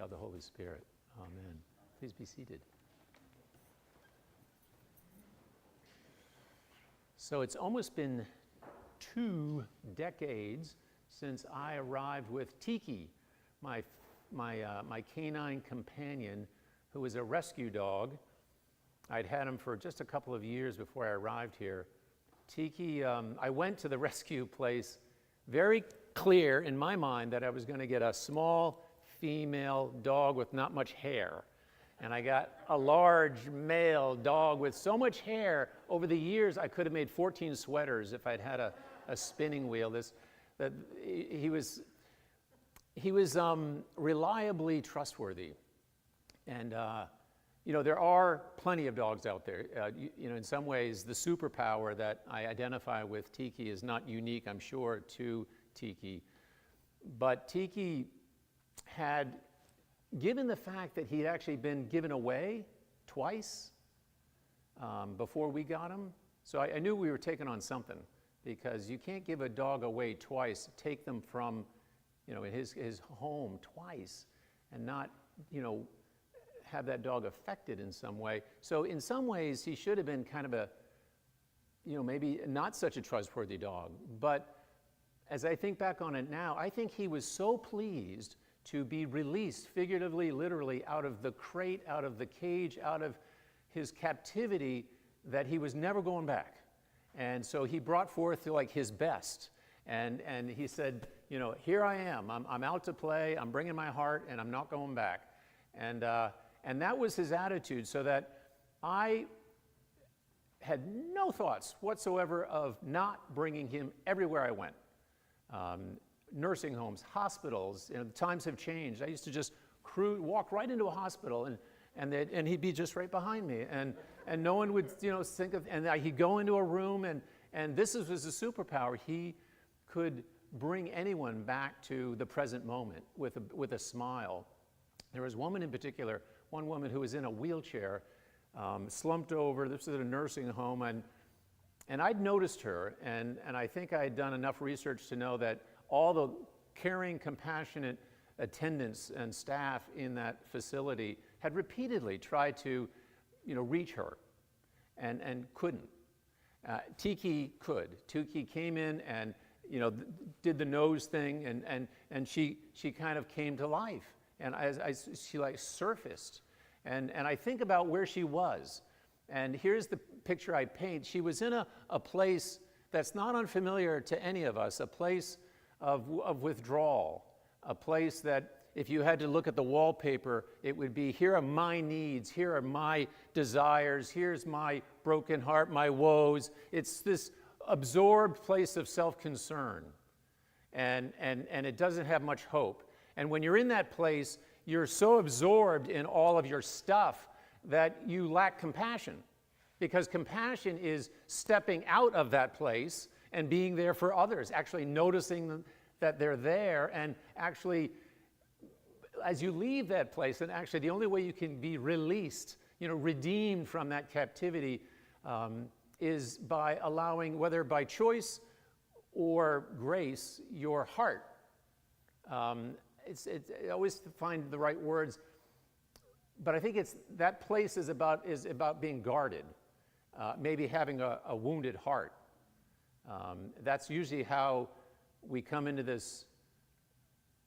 God the Holy Spirit. Amen. Please be seated. So it's almost been 2 decades since I arrived with Tiki, my canine companion, who was a rescue dog. I'd had him for just a couple of years before I arrived here. Tiki, I went to the rescue place very clear in my mind that I was going to get a small female dog with not much hair. And I got a large male dog with so much hair. Over the years, I could have made 14 sweaters if I'd had a spinning wheel. He was reliably trustworthy. And there are plenty of dogs out there. In some ways, the superpower that I identify with Tiki is not unique, I'm sure, to Tiki. But Tiki had, given the fact that he'd actually been given away twice before we got him, so I knew we were taking on something, because you can't give a dog away twice, take them from, his home twice, and not, have that dog affected in some way. So in some ways, he should have been kind of a, maybe not such a trustworthy dog. But as I think back on it now, I think he was so pleased to be released, figuratively, literally, out of the crate, out of the cage, out of his captivity, that he was never going back. And so he brought forth his best. And he said, here I am. I'm out to play. I'm bringing my heart, and I'm not going back. And that was his attitude, so that I had no thoughts whatsoever of not bringing him everywhere I went. Nursing homes, hospitals, the times have changed. I used to just walk right into a hospital, and he'd be just right behind me, and no one would think of, and he'd go into a room, and this was a superpower. He could bring anyone back to the present moment with a smile. There was one woman who was in a wheelchair, slumped over. This was at a nursing home, and I'd noticed her, and I think I had done enough research to know that all the caring, compassionate attendants and staff in that facility had repeatedly tried to, reach her, and couldn't. Tiki could. Tiki came in and, did the nose thing, and she kind of came to life, and she surfaced, and I think about where she was, and here's the picture I paint. She was in a place that's not unfamiliar to any of us, a place of withdrawal, a place that if you had to look at the wallpaper, it would be, here are my needs, here are my desires, here's my broken heart, my woes. It's this absorbed place of self-concern, and it doesn't have much hope. And when you're in that place, you're so absorbed in all of your stuff that you lack compassion, because compassion is stepping out of that place and being there for others, actually noticing that they're there, and actually, as you leave that place, and actually the only way you can be released, redeemed from that captivity, is by allowing, whether by choice or grace, your heart. I always find the right words, but I think that place is about being guarded, maybe having a wounded heart. That's usually how we come into this,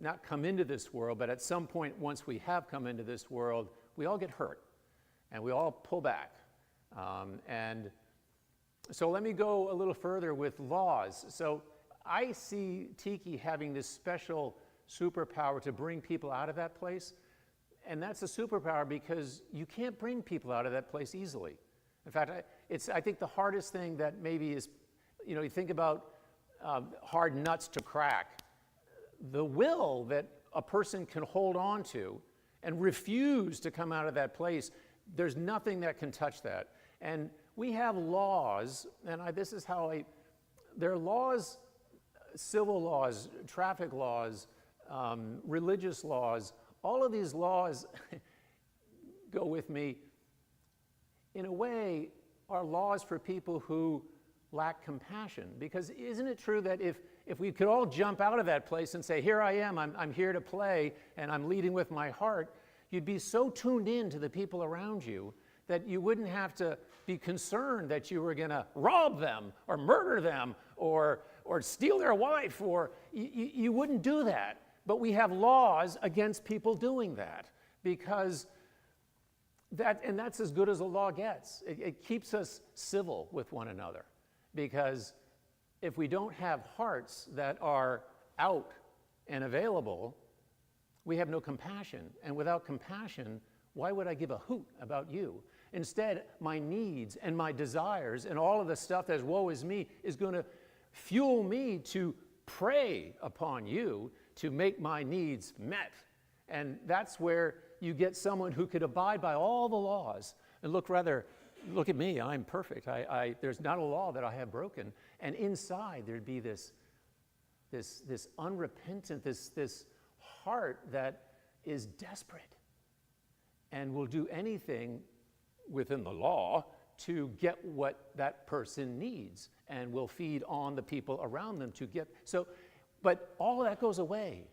not come into this world, but at some point, once we have come into this world, we all get hurt, and we all pull back. And so let me go a little further with laws. So I see Tiki having this special superpower to bring people out of that place, and that's a superpower because you can't bring people out of that place easily. In fact, I think the hardest thing that maybe is, you think about hard nuts to crack, the will that a person can hold on to and refuse to come out of that place, there's nothing that can touch that. And we have laws, and there are laws, civil laws, traffic laws, religious laws. All of these laws, go with me, in a way, are laws for people who lack compassion. Because isn't it true that if if we could all jump out of that place and say, here I am, I'm here to play, and I'm leading with my heart, you'd be so tuned in to the people around you that you wouldn't have to be concerned that you were going to rob them or murder them or steal their wife, or you wouldn't do that. But we have laws against people doing that, because that's as good as a law gets. It keeps us civil with one another, because if we don't have hearts that are out and available, we have no compassion. And without compassion, why would I give a hoot about you? Instead, my needs and my desires and all of the stuff that's woe is me is going to fuel me to prey upon you to make my needs met. And that's where you get someone who could abide by all the laws and look at me, I'm perfect. There's not a law that I have broken. And inside there'd be this unrepentant, this heart that is desperate and will do anything within the law to get what that person needs, and will feed on the people around them to get. So, but all of that goes away.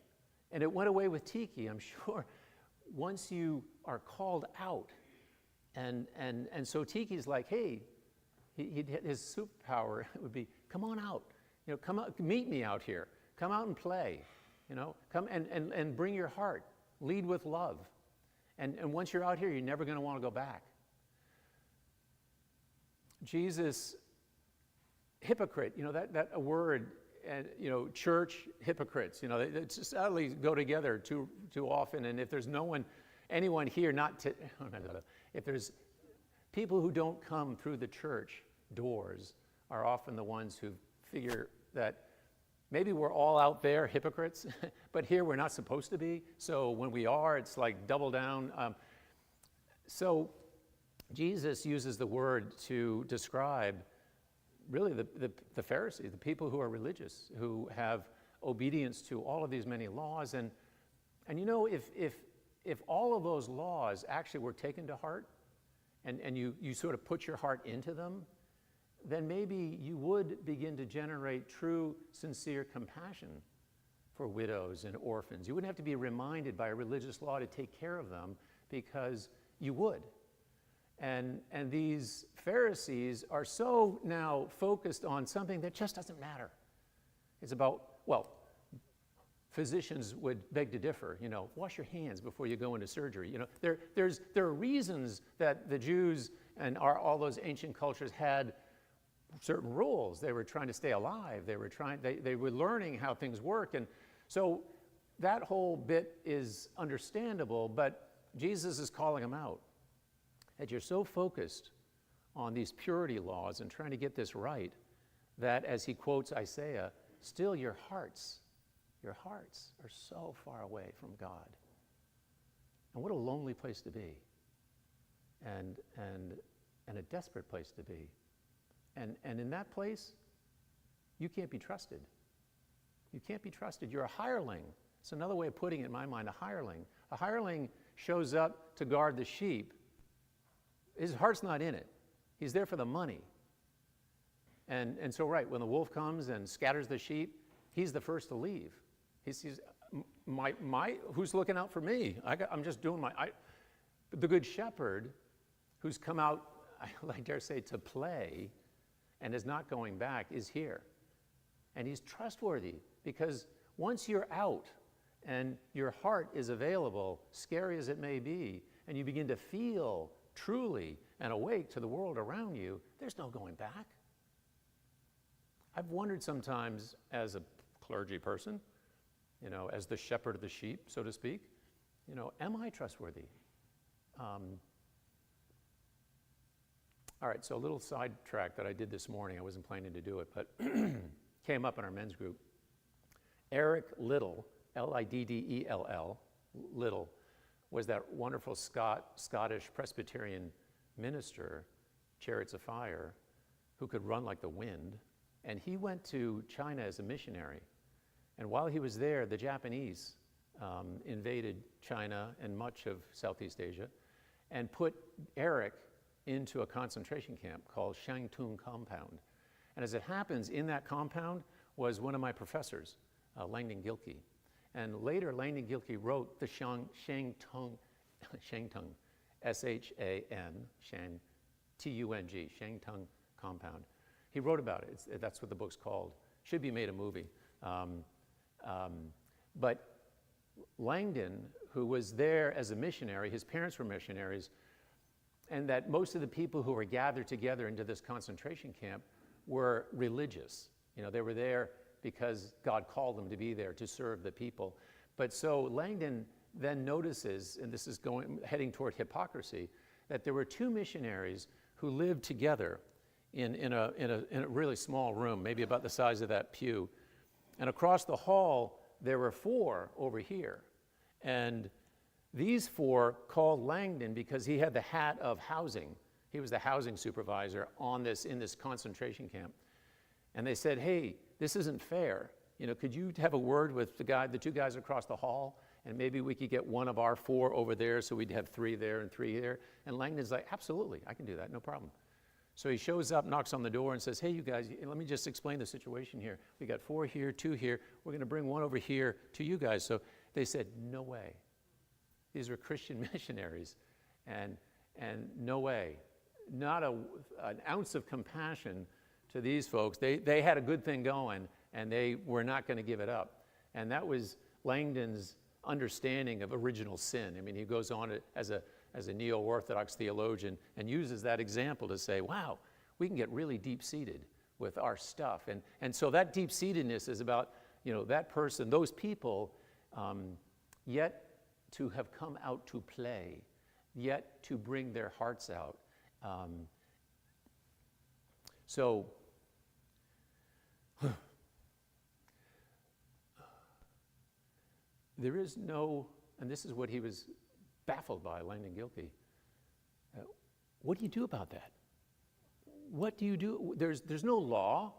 And it went away with Tiki, I'm sure, once you are called out. And so Tiki's like, hey, his superpower would be, come on out. Come out, meet me out here. Come out and play. Come and bring your heart. Lead with love. And once you're out here, you're never going to want to go back. Jesus, hypocrite, that a word, and church hypocrites, they just sadly go together too often. And if there's anyone here if there's people who don't come through the church doors, are often the ones who figure that maybe we're all out there hypocrites, but here we're not supposed to be. So when we are, it's like double down. So Jesus uses the word to describe really the Pharisees, the people who are religious, who have obedience to all of these many laws. And if all of those laws actually were taken to heart, and you sort of put your heart into them, then maybe you would begin to generate true, sincere compassion for widows and orphans. You wouldn't have to be reminded by a religious law to take care of them, because you would. And these Pharisees are so now focused on something that just doesn't matter. It's about, physicians would beg to differ. Wash your hands before you go into surgery. There are reasons that the Jews and all those ancient cultures had certain rules. They were trying to stay alive. They were learning how things work. And so that whole bit is understandable, but Jesus is calling them out. That you're so focused on these purity laws and trying to get this right, that, as he quotes Isaiah, still your hearts are so far away from God. And what a lonely place to be, and a desperate place to be. And in that place, you can't be trusted. You can't be trusted. You're a hireling. It's another way of putting it in my mind, a hireling. A hireling shows up to guard the sheep. His heart's not in it. He's there for the money. And so, right, when the wolf comes and scatters the sheep, he's the first to leave. He sees, who's looking out for me? I'm just doing the good shepherd who's come out, I dare say, to play and is not going back, is here. And he's trustworthy, because once you're out and your heart is available, scary as it may be, and you begin to feel truly and awake to the world around you, there's no going back. I've wondered sometimes, as a clergy person, as the shepherd of the sheep, so to speak, am I trustworthy? All right, so a little sidetrack that I did this morning. I wasn't planning to do it, but came up in our men's group. Eric Liddell, Liddell, Liddell, was that wonderful Scottish Presbyterian minister, Chariots of Fire, who could run like the wind. And he went to China as a missionary. And while he was there, the Japanese invaded China and much of Southeast Asia and put Eric into a concentration camp called Shantung Compound. And as it happens, in that compound was one of my professors, Langdon Gilkey. And later, Langdon Gilkey wrote the Shangtung, S-H-A-N, Shang, T-U-N-G, Shangtung compound. He wrote about it. That's what the book's called. Should be made a movie. But Langdon, who was there as a missionary, his parents were missionaries, and that most of the people who were gathered together into this concentration camp were religious. You know, they were there because God called them to be there to serve the people. But so Langdon then notices, and this is heading toward hypocrisy, that there were two missionaries who lived together in a really small room, maybe about the size of that pew. And across the hall, there were four over here. And these four called Langdon because he had the hat of housing. He was the housing supervisor in this concentration camp. And they said, hey, this isn't fair. You know, could you have a word with the two guys across the hall, and maybe we could get one of our four over there so we'd have three there and three here? And Langdon's like, absolutely, I can do that, no problem. So he shows up, knocks on the door, and says, hey, you guys, let me just explain the situation here. We got four here, two here. We're going to bring one over here to you guys. So they said, no way. These were Christian missionaries, and no way. Not an ounce of compassion to these folks. They had a good thing going, and they were not going to give it up. And that was Langdon's understanding of original sin. I mean, he goes on as a neo-Orthodox theologian and uses that example to say, wow, we can get really deep-seated with our stuff. And so that deep-seatedness is about, you know, that person, those people, yet to have come out to play, yet to bring their hearts out. So there is no, and this is what he was baffled by, Langdon Gilkey. What do you do about that? What do you do? There's no law.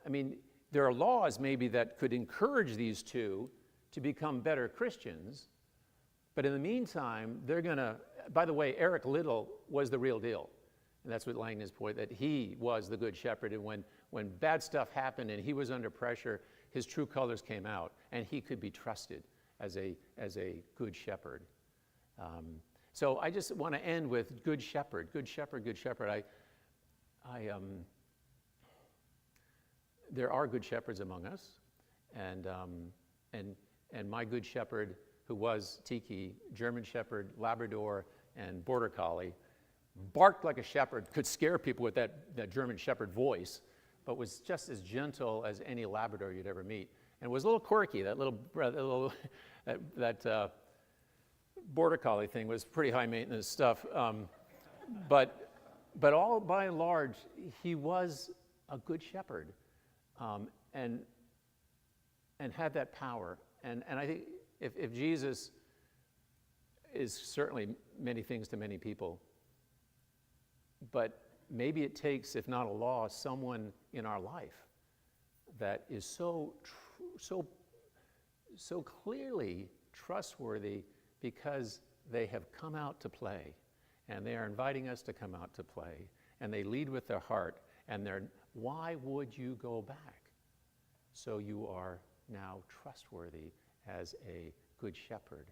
I mean, there are laws maybe that could encourage these two to become better Christians, but in the meantime, they're gonna, by the way, Eric Liddell was the real deal. And that's what Langdon's point, that he was the good shepherd, and when bad stuff happened and he was under pressure, his true colors came out, and he could be trusted as a good shepherd. So I just want to end with good shepherd, good shepherd, good shepherd. There are good shepherds among us, and my good shepherd, who was Tiki, German shepherd, Labrador, and border collie, barked like a shepherd, could scare people with that German shepherd voice, but was just as gentle as any Labrador you'd ever meet, and was a little quirky. That border collie thing was pretty high maintenance stuff, but all by and large, he was a good shepherd, and had that power. And I think if Jesus is certainly many things to many people, but maybe it takes, if not a law, someone in our life that is so clearly trustworthy because they have come out to play, and they are inviting us to come out to play, and they lead with their heart, and why would you go back? So you are now trustworthy as a good shepherd.